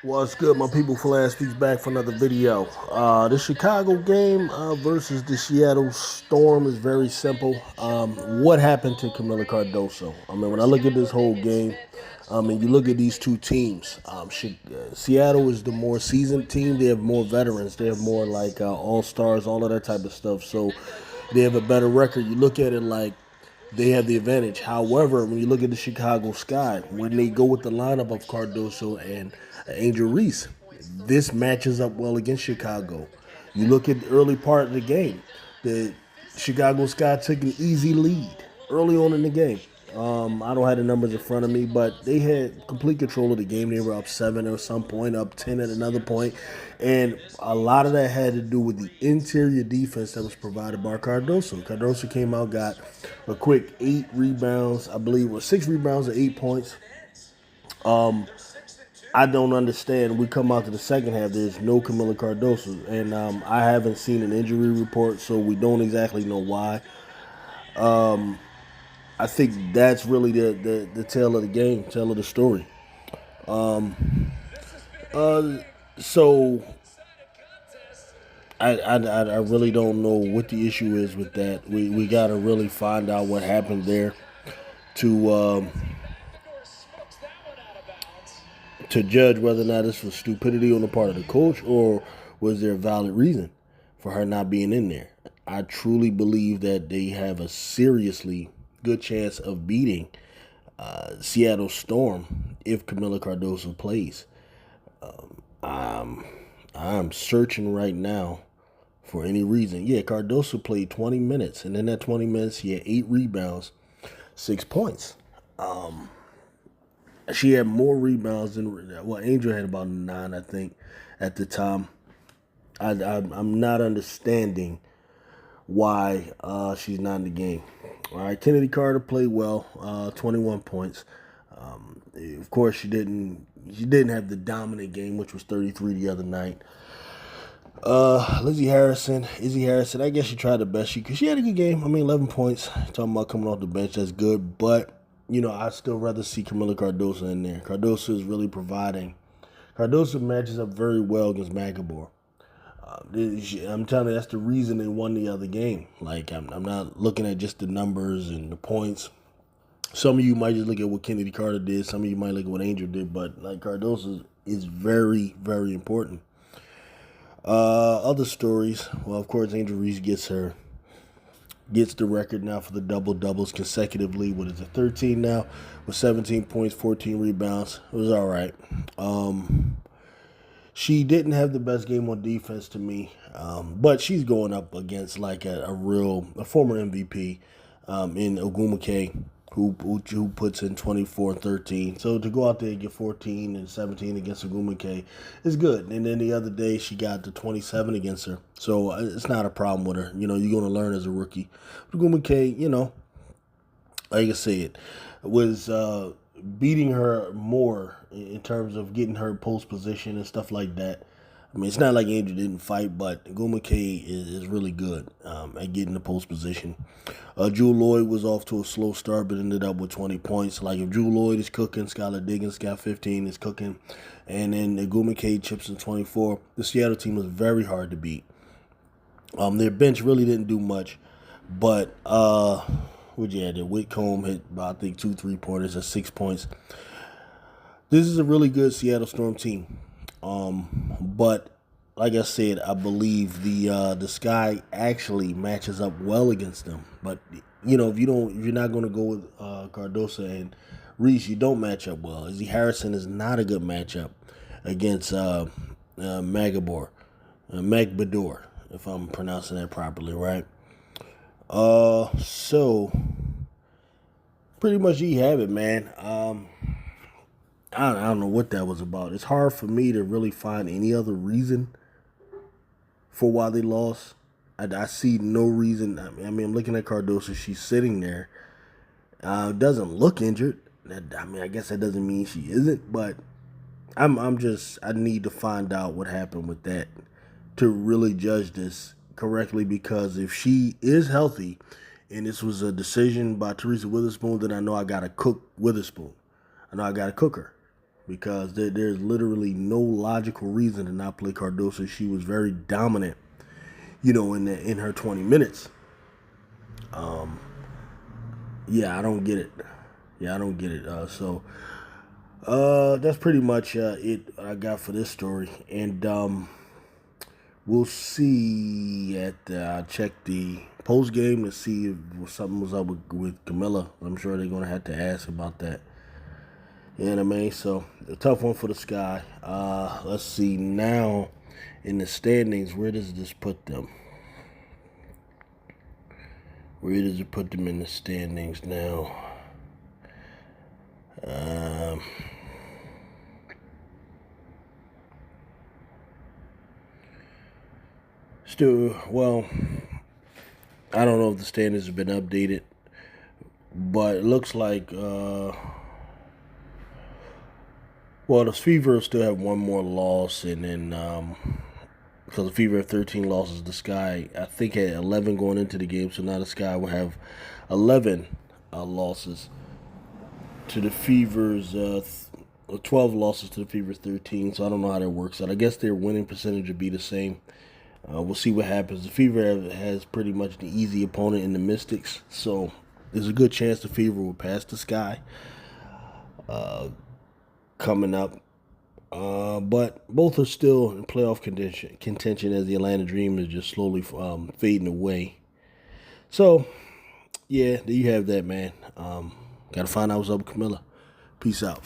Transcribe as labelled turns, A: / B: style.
A: What's good, my people? Flash Speaks back for another video. The Chicago game versus the Seattle Storm is very simple. What happened to Camila Cardoso? I mean, when I look at this whole game, and you look at these two teams, Seattle is the more seasoned team. They have more veterans. They have more like all stars, all of that type of stuff. So they have a better record. You look at it like they have the advantage. However, when you look at the Chicago Sky, when they go with the lineup of Cardoso and Angel Reese, this matches up well against Chicago. You look at the early part of the game, the Chicago Sky took an easy lead early on in the game. I don't have the numbers in front of me, but they had complete control of the game. They were up 7 at some point, up 10 at another point, and a lot of that had to do with the interior defense that was provided by Cardoso. Cardoso came out, got a quick 8 rebounds, I believe, or 6 rebounds and 8 points. I don't understand. We come out to the second half. There's no Camila Cardoso, and I haven't seen an injury report, so we don't exactly know why. I think that's really the tale of the game, tale of the story. So I really don't know what the issue is with that. We got to really find out what happened there to to judge whether or not this was stupidity on the part of the coach or was there a valid reason for her not being in there. I truly believe that they have a seriously good chance of beating Seattle Storm if Camila Cardoso plays. I'm searching right now for any reason. Yeah, Cardoso played 20 minutes, and in that 20 minutes, he had 8 rebounds, 6 points. She had more rebounds than Angel had about 9, I think, at the time. I'm not understanding why she's not in the game. All right, Kennedy Carter played well, 21 points. Of course, she didn't have the dominant game, which was 33 the other night. Izzy Harrison, I guess she tried the best she had a good game. I mean, 11 points. Talking about coming off the bench, that's good. But, I'd still rather see Camila Cardoso in there. Cardoso is really providing. Cardoso matches up very well against Magabor. I'm telling you, that's the reason they won the other game. Like, I'm not looking at just the numbers and the points. Some of you might just look at what Kennedy Carter did. Some of you might look at what Angel did. But, like, Cardoso is very, very important. Other stories. Well, of course, Angel Reese gets the record now for the double-doubles consecutively. What is it, 13 now? With 17 points, 14 rebounds. It was all right. She didn't have the best game on defense to me, but she's going up against like a former MVP in Ogwumike, who puts in 24 and 13. So to go out there and get 14 and 17 against Ogwumike is good. And then the other day she got the 27 against her. So it's not a problem with her. You're going to learn as a rookie. Ogwumike, like I said, was beating her more in terms of getting her post position and stuff like that. I mean, it's not like Angel didn't fight, but Ogwumike is really good at getting the post position. Jewell Loyd was off to a slow start, but ended up with 20 points. Like, if Jewell Loyd is cooking, Skylar Diggins got 15, is cooking, and then Ogwumike chips in 24. The Seattle team was very hard to beat. Their bench really didn't do much, but what'd you add there? Whitcomb hit about, I think, 2 3-pointers at 6 points. This is a really good Seattle Storm team. But like I said, I believe the Sky actually matches up well against them. But if you're not going to go with Cardoso and Reese, you don't match up well. Izzy Harrison is not a good matchup against Magbador, if I'm pronouncing that properly, right? So pretty much you have it, man. I don't know what that was about. It's hard for me to really find any other reason for why they lost. I see no reason. I mean, I'm looking at Cardoso. She's sitting there. Doesn't look injured. I guess that doesn't mean she isn't. But I need to find out what happened with that to really judge this correctly. Because if she is healthy and this was a decision by Teresa Witherspoon, then I know I got to cook Witherspoon. I know I got to cook her. because there's literally no logical reason to not play Cardoso. She was very dominant, in her 20 minutes. Yeah, I don't get it. So that's pretty much it I got for this story. And we'll see I'll check the post game to see if something was up with Camilla. I'm sure they're going to have to ask about that. You know what I mean? So, a tough one for the Sky. Let's see now in the standings, where does this put them? Where does it put them in the standings now? Still, well, I don't know if the standings have been updated, but it looks like, the Fever still have one more loss, and then, because the Fever have 13 losses, the Sky, I think, had 11 going into the game, so now the Sky will have 11 losses to the Fever's 12 losses to the Fever's 13, so I don't know how that works out. I guess their winning percentage would be the same. We'll see what happens. The Fever has pretty much an easy opponent in the Mystics, so there's a good chance the Fever will pass the Sky coming up. But both are still in playoff contention as the Atlanta Dream is just slowly fading away. So, yeah, there you have that, man. Got to find out what's up with Camilla. Peace out.